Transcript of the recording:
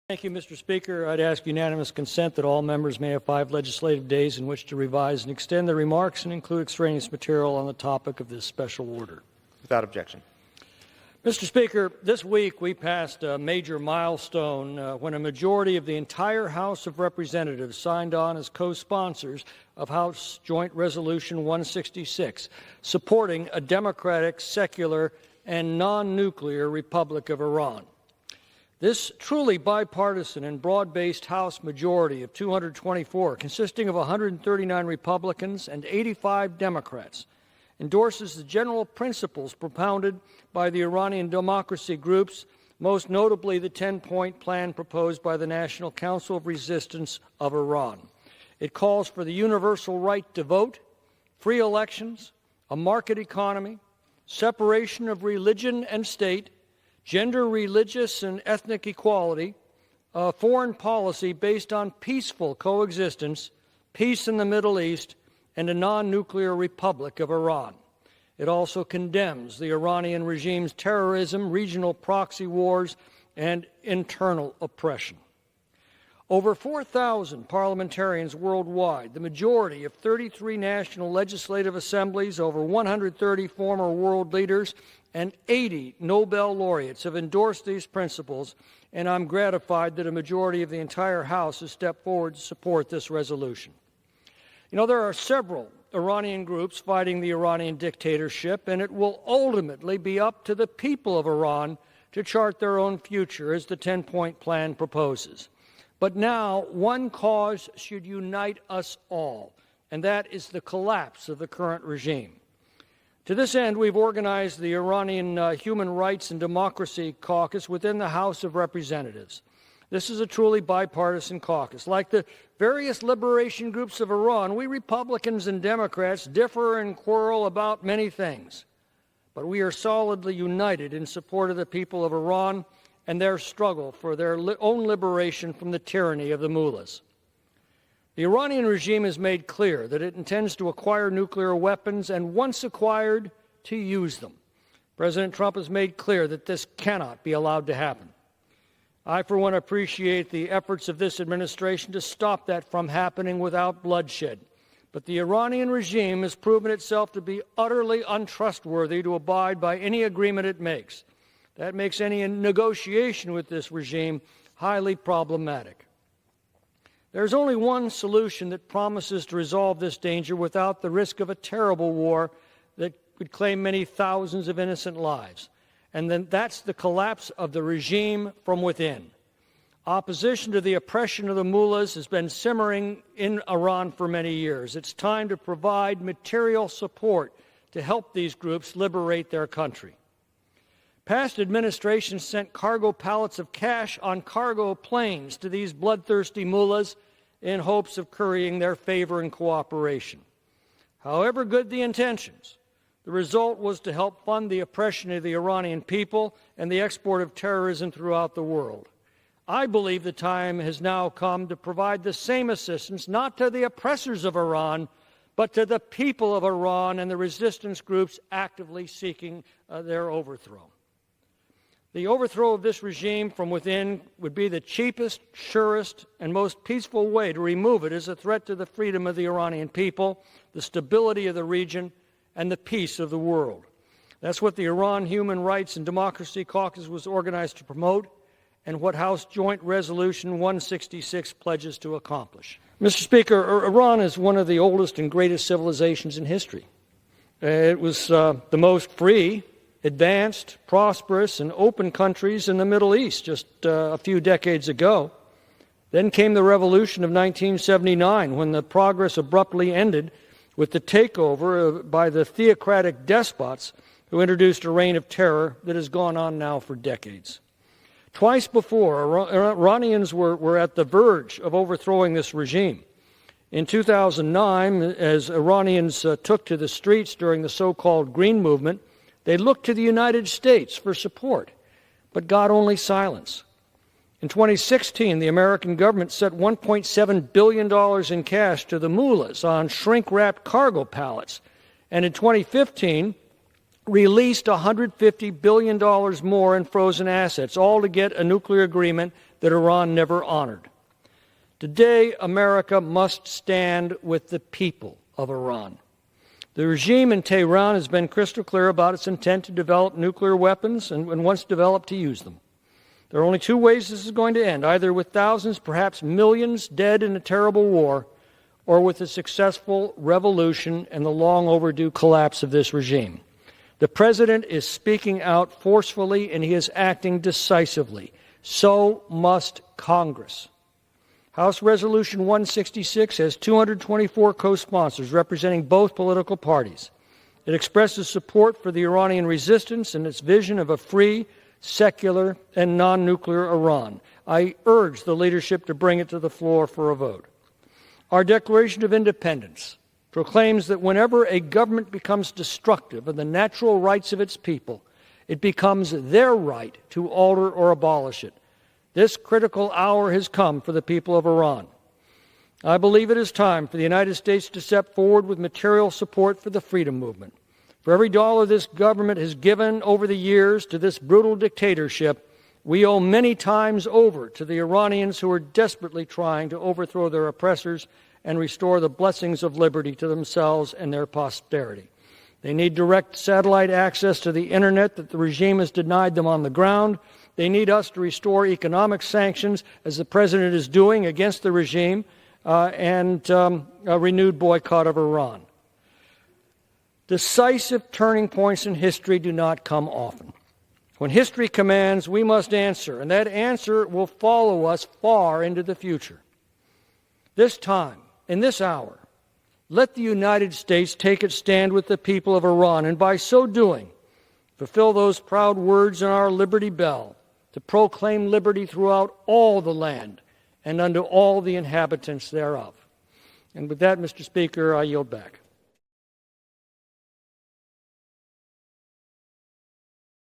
Thank you, Mr. Speaker. I'd ask unanimous consent that all members may have 5 legislative days in which to revise and extend their remarks and include extraneous material on the topic of this special order. Without objection. Mr. Speaker, this week we passed a major milestone when a majority of the entire House of Representatives signed on as co-sponsors of House Joint Resolution 166, supporting a democratic, secular, and non-nuclear Republic of Iran. This truly bipartisan and broad-based House majority of 224, consisting of 139 Republicans and 85 Democrats, endorses the general principles propounded by the Iranian democracy groups, most notably the 10-point plan proposed by the National Council of Resistance of Iran. It calls for the universal right to vote, free elections, a market economy, separation of religion and state, gender, religious, and ethnic equality, a foreign policy based on peaceful coexistence, peace in the Middle East, and a non-nuclear Republic of Iran. It also condemns the Iranian regime's terrorism, regional proxy wars, and internal oppression. Over 4,000 parliamentarians worldwide, the majority of 33 national legislative assemblies, over 130 former world leaders, and 80 Nobel laureates have endorsed these principles, and I'm gratified that a majority of the entire House has stepped forward to support this resolution. You know, there are several Iranian groups fighting the Iranian dictatorship, and it will ultimately be up to the people of Iran to chart their own future, as the 10-point plan proposes. But now, one cause should unite us all, and that is the collapse of the current regime. To this end, we've organized the Iranian Human Rights and Democracy Caucus within the House of Representatives. This is a truly bipartisan caucus. Like the various liberation groups of Iran, we Republicans and Democrats differ and quarrel about many things, but we are solidly united in support of the people of Iran and their struggle for their own liberation from the tyranny of the mullahs. The Iranian regime has made clear that it intends to acquire nuclear weapons and, once acquired, to use them. President Trump has made clear that this cannot be allowed to happen. I, for one, appreciate the efforts of this administration to stop that from happening without bloodshed. But the Iranian regime has proven itself to be utterly untrustworthy to abide by any agreement it makes. That makes any negotiation with this regime highly problematic. There's only one solution that promises to resolve this danger without the risk of a terrible war that could claim many thousands of innocent lives, and then that's the collapse of the regime from within. Opposition to the oppression of the mullahs has been simmering in Iran for many years. It's time to provide material support to help these groups liberate their country. Past administrations sent cargo pallets of cash on cargo planes to these bloodthirsty mullahs in hopes of currying their favor and cooperation. However good the intentions, the result was to help fund the oppression of the Iranian people and the export of terrorism throughout the world. I believe the time has now come to provide the same assistance, not to the oppressors of Iran, but to the people of Iran and the resistance groups actively seeking their overthrow. The overthrow of this regime from within would be the cheapest, surest, and most peaceful way to remove it as a threat to the freedom of the Iranian people, the stability of the region, and the peace of the world. That's what the Iran Human Rights and Democracy Caucus was organized to promote, and what House Joint Resolution 166 pledges to accomplish. Mr. Speaker, Iran is one of the oldest and greatest civilizations in history. It was the most free, advanced, prosperous, and open countries in the Middle East just a few decades ago. Then came the revolution of 1979, when the progress abruptly ended with the takeover by the theocratic despots who introduced a reign of terror that has gone on now for decades. Twice before, Iranians were at the verge of overthrowing this regime. In 2009, as Iranians took to the streets during the so-called Green Movement, they looked to the United States for support, but got only silence. In 2016, the American government sent $1.7 billion in cash to the mullahs on shrink-wrapped cargo pallets, and in 2015, released $150 billion more in frozen assets, all to get a nuclear agreement that Iran never honored. Today, America must stand with the people of Iran. The regime in Tehran has been crystal clear about its intent to develop nuclear weapons and once developed, to use them. There are only two ways this is going to end, either with thousands, perhaps millions, dead in a terrible war, or with a successful revolution and the long overdue collapse of this regime. The President is speaking out forcefully and he is acting decisively. So must Congress. House Resolution 166 has 224 co-sponsors representing both political parties. It expresses support for the Iranian resistance and its vision of a free, secular, and non-nuclear Iran. I urge the leadership to bring it to the floor for a vote. Our Declaration of Independence proclaims that whenever a government becomes destructive of the natural rights of its people, it becomes their right to alter or abolish it. This critical hour has come for the people of Iran. I believe it is time for the United States to step forward with material support for the freedom movement. For every dollar this government has given over the years to this brutal dictatorship, we owe many times over to the Iranians who are desperately trying to overthrow their oppressors and restore the blessings of liberty to themselves and their posterity. They need direct satellite access to the Internet that the regime has denied them on the ground. They need us to restore economic sanctions, as the President is doing against the regime, and a renewed boycott of Iran. Decisive turning points in history do not come often. When history commands, we must answer, and that answer will follow us far into the future. This time, in this hour, let the United States take its stand with the people of Iran, and by so doing, fulfill those proud words in our Liberty Bell to proclaim liberty throughout all the land and unto all the inhabitants thereof. And with that, Mr. Speaker, I yield back.